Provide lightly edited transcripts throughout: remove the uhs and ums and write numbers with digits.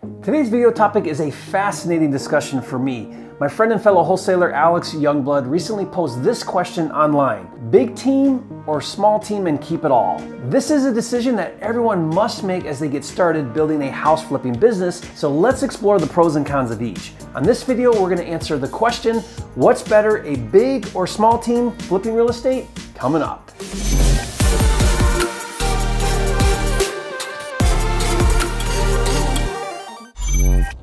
Today's video topic is a fascinating discussion for me. My friend and fellow wholesaler Alex Youngblood recently posed this question online: big team or small team and keep it all? This is a decision that everyone must make as they get started building a house flipping business, so let's explore the pros and cons of each. On this video, we're going to answer the question, what's better, a big or small team flipping real estate? Coming up.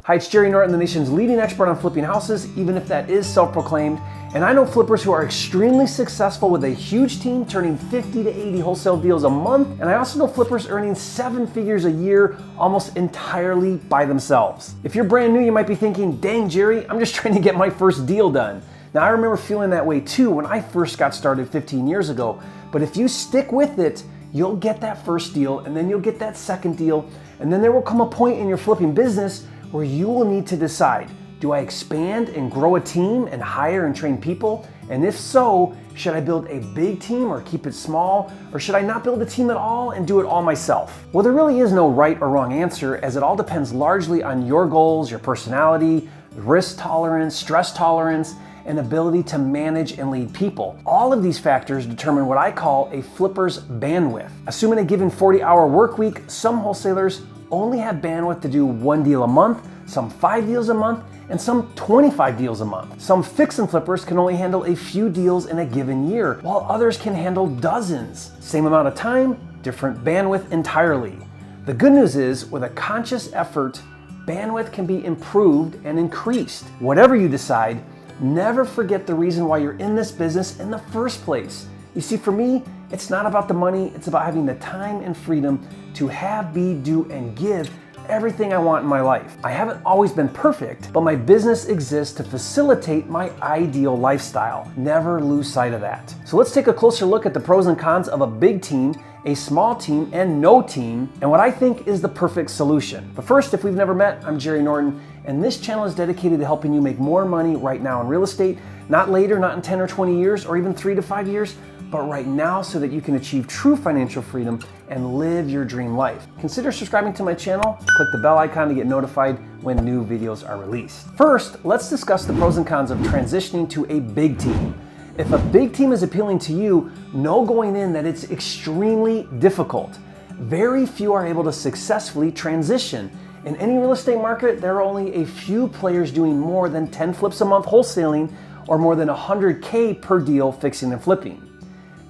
Hi, it's Jerry Norton, the nation's leading expert on flipping houses, even if that is self-proclaimed. And I know flippers who are extremely successful with a huge team, turning 50 to 80 wholesale deals a month. And I also know flippers earning 7 figures a year almost entirely by themselves. If you're brand new, you might be thinking, dang Jerry, I'm just trying to get my first deal done. Now I remember feeling that way too when I first got started 15 years ago. But if you stick with it, you'll get that first deal, and then you'll get that second deal. And then there will come a point in your flipping business where you will need to decide, do I expand and grow a team and hire and train people? And if so, should I build a big team or keep it small? Or should I not build a team at all and do it all myself? Well, there really is no right or wrong answer, as it all depends largely on your goals, your personality, risk tolerance, stress tolerance, and ability to manage and lead people. All of these factors determine what I call a flipper's bandwidth. Assuming a given 40-hour work week, some wholesalers only have bandwidth to do 1 deal a month, some 5 deals a month, and some 25 deals a month. Some fix and flippers can only handle a few deals in a given year, while others can handle dozens. Same amount of time, different bandwidth entirely. The good news is, with a conscious effort, bandwidth can be improved and increased. Whatever you decide, never forget the reason why you're in this business in the first place. You see, for me, it's not about the money, it's about having the time and freedom to have, be, do, and give everything I want in my life. I haven't always been perfect, but my business exists to facilitate my ideal lifestyle. Never lose sight of that. So let's take a closer look at the pros and cons of a big team, a small team, and no team, and what I think is the perfect solution. But first, if we've never met, I'm Jerry Norton, and this channel is dedicated to helping you make more money right now in real estate, not later, not in 10 or 20 years, or even 3 to 5 years, but right now, so that you can achieve true financial freedom and live your dream life. Consider subscribing to my channel. Click the bell icon to get notified when new videos are released. First, let's discuss the pros and cons of transitioning to a big team. If a big team is appealing to you, know going in that it's extremely difficult. Very few are able to successfully transition. In any real estate market, there are only a few players doing more than 10 flips a month wholesaling or more than 100K per deal fixing and flipping.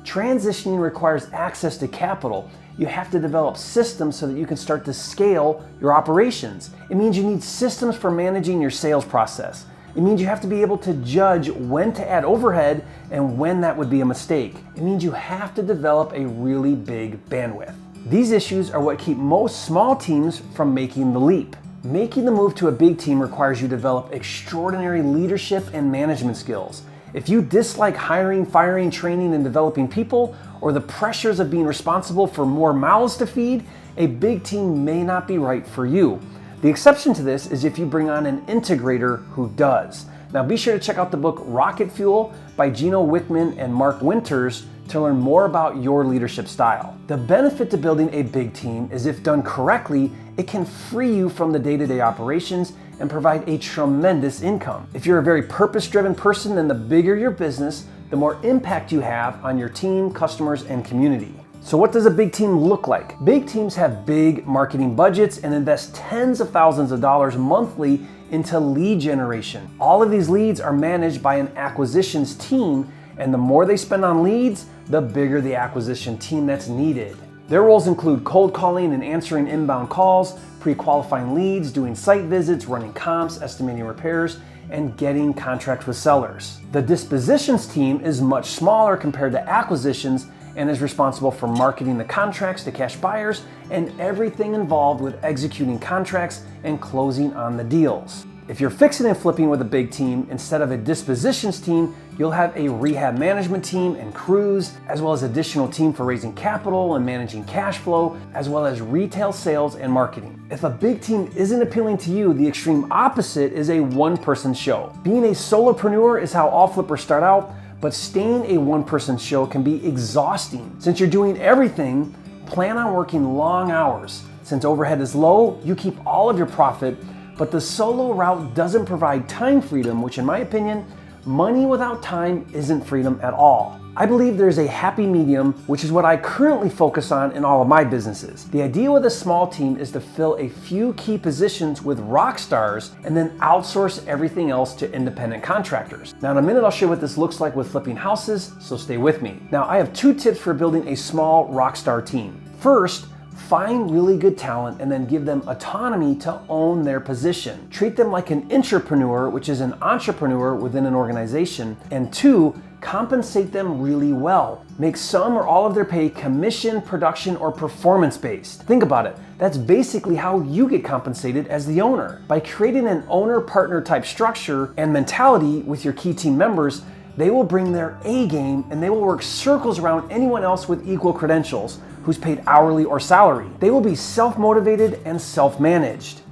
Transitioning requires access to capital. You have to develop systems so that you can start to scale your operations. It means you need systems for managing your sales process. It means you have to be able to judge when to add overhead and when that would be a mistake. It means you have to develop a really big bandwidth. These issues are what keep most small teams from making the leap. Making the move to a big team requires you to develop extraordinary leadership and management skills. If you dislike hiring, firing, training, and developing people, or the pressures of being responsible for more mouths to feed, a big team may not be right for you. The exception to this is if you bring on an integrator who does. Now be sure to check out the book Rocket Fuel by Gino Wickman and Mark Winters to learn more about your leadership style. The benefit to building a big team is, if done correctly, it can free you from the day-to-day operations and provide a tremendous income. If you're a very purpose-driven person, then the bigger your business, the more impact you have on your team, customers, and community. So what does a big team look like? Big teams have big marketing budgets and invest tens of thousands of dollars monthly into lead generation. All of these leads are managed by an acquisitions team, and the more they spend on leads, the bigger the acquisition team that's needed. Their roles include cold calling and answering inbound calls, pre-qualifying leads, doing site visits, running comps, estimating repairs, and getting contracts with sellers. The dispositions team is much smaller compared to acquisitions and is responsible for marketing the contracts to cash buyers and everything involved with executing contracts and closing on the deals. If you're fixing and flipping with a big team, instead of a dispositions team, you'll have a rehab management team and crews, as well as additional team for raising capital and managing cash flow, as well as retail sales and marketing. If a big team isn't appealing to you, the extreme opposite is a one-person show. Being a solopreneur is how all flippers start out, but staying a one-person show can be exhausting. Since you're doing everything, plan on working long hours. Since overhead is low, you keep all of your profit, but the solo route doesn't provide time freedom, which in my opinion, money without time isn't freedom at all. I believe there's a happy medium, which is what I currently focus on in all of my businesses. The idea with a small team is to fill a few key positions with rock stars and then outsource everything else to independent contractors. Now in a minute I'll show you what this looks like with flipping houses, so stay with me. Now I have 2 tips for building a small rock star team. First, find really good talent and then give them autonomy to own their position. Treat them like an intrapreneur, which is an entrepreneur within an organization. And 2, compensate them really well. Make some or all of their pay commission, production, or performance-based. Think about it. That's basically how you get compensated as the owner. By creating an owner-partner type structure and mentality with your key team members, they will bring their A game and they will work circles around anyone else with equal credentials who's paid hourly or salary. They will be self-motivated and self-managed.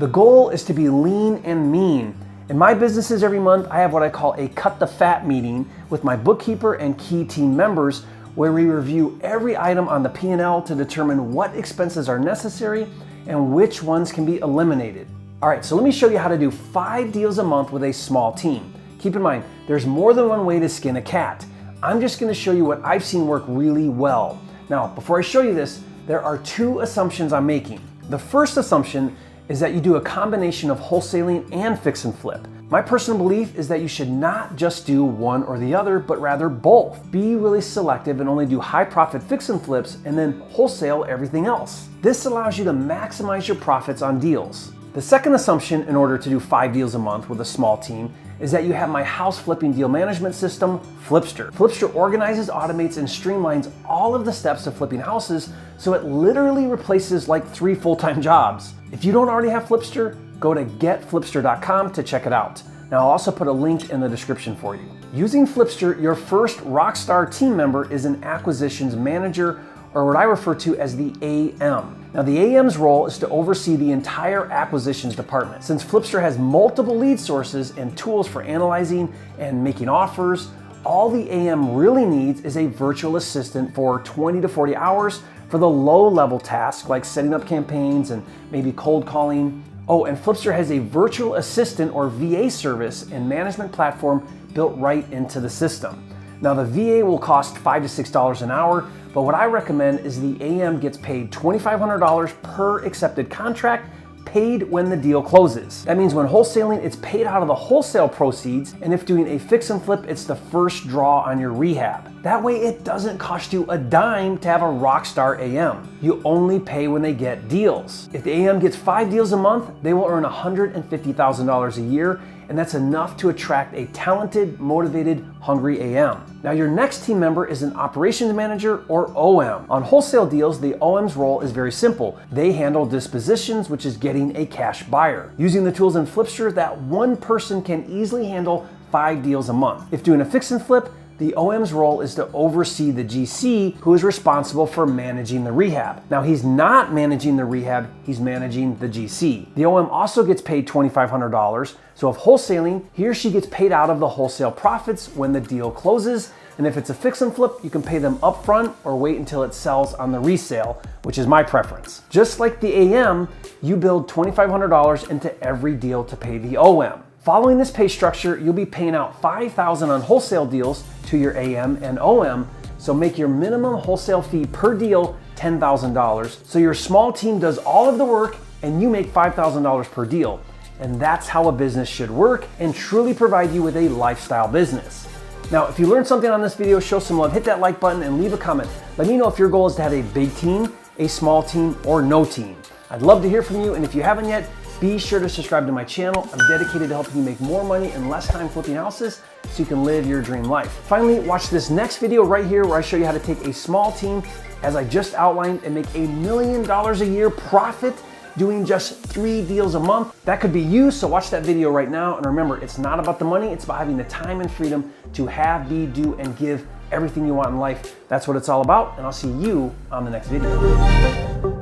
The goal is to be lean and mean. In my businesses every month, I have what I call a cut the fat meeting with my bookkeeper and key team members where we review every item on the P&L to determine what expenses are necessary and which ones can be eliminated. All right, so let me show you how to do 5 deals a month with a small team. Keep in mind, there's more than one way to skin a cat. I'm just gonna show you what I've seen work really well. Now, before I show you this, there are 2 assumptions I'm making. The first assumption is that you do a combination of wholesaling and fix and flip. My personal belief is that you should not just do one or the other, but rather both. Be really selective and only do high profit fix and flips and then wholesale everything else. This allows you to maximize your profits on deals. The second assumption in order to do 5 deals a month with a small team is that you have my house flipping deal management system, Flipster. Flipster organizes, automates, and streamlines all of the steps of flipping houses, so it literally replaces like 3 full-time jobs. If you don't already have Flipster, go to getflipster.com to check it out. Now I'll also put a link in the description for you. Using Flipster, your first rockstar team member is an acquisitions manager, or what I refer to as the AM. Now the AM's role is to oversee the entire acquisitions department. Since Flipster has multiple lead sources and tools for analyzing and making offers, all the AM really needs is a virtual assistant for 20 to 40 hours for the low-level tasks like setting up campaigns and maybe cold calling. Oh, and Flipster has a virtual assistant or VA service and management platform built right into the system. Now the VA will cost $5 to $6 an hour, but what I recommend is the AM gets paid $2,500 per accepted contract, paid when the deal closes. That means when wholesaling, it's paid out of the wholesale proceeds, and if doing a fix and flip, it's the first draw on your rehab. That way it doesn't cost you a dime to have a rockstar AM. You only pay when they get deals. If the AM gets 5 deals a month, they will earn $150,000 a year, and that's enough to attract a talented, motivated, hungry AM. Now your next team member is an operations manager or OM. On wholesale deals, the OM's role is very simple. They handle dispositions, which is getting a cash buyer. Using the tools in Flipster, that one person can easily handle 5 deals a month. If doing a fix and flip, the OM's role is to oversee the GC, who is responsible for managing the rehab. Now he's not managing the rehab, he's managing the GC. The OM also gets paid $2,500, so if wholesaling, he or she gets paid out of the wholesale profits when the deal closes, and if it's a fix and flip, you can pay them upfront or wait until it sells on the resale, which is my preference. Just like the AM, you build $2,500 into every deal to pay the OM. Following this pay structure, you'll be paying out $5,000 on wholesale deals to your AM and OM, so make your minimum wholesale fee per deal $10,000, so your small team does all of the work and you make $5,000 per deal. And that's how a business should work and truly provide you with a lifestyle business. Now, if you learned something on this video, show some love, hit that like button and leave a comment. Let me know if your goal is to have a big team, a small team, or no team. I'd love to hear from you, and if you haven't yet, be sure to subscribe to my channel. I'm dedicated to helping you make more money in less time flipping houses so you can live your dream life. Finally, watch this next video right here where I show you how to take a small team, as I just outlined, and make $1 million a year profit doing just 3 deals a month. That could be you, so watch that video right now. And remember, it's not about the money, it's about having the time and freedom to have, be, do, and give everything you want in life. That's what it's all about, and I'll see you on the next video.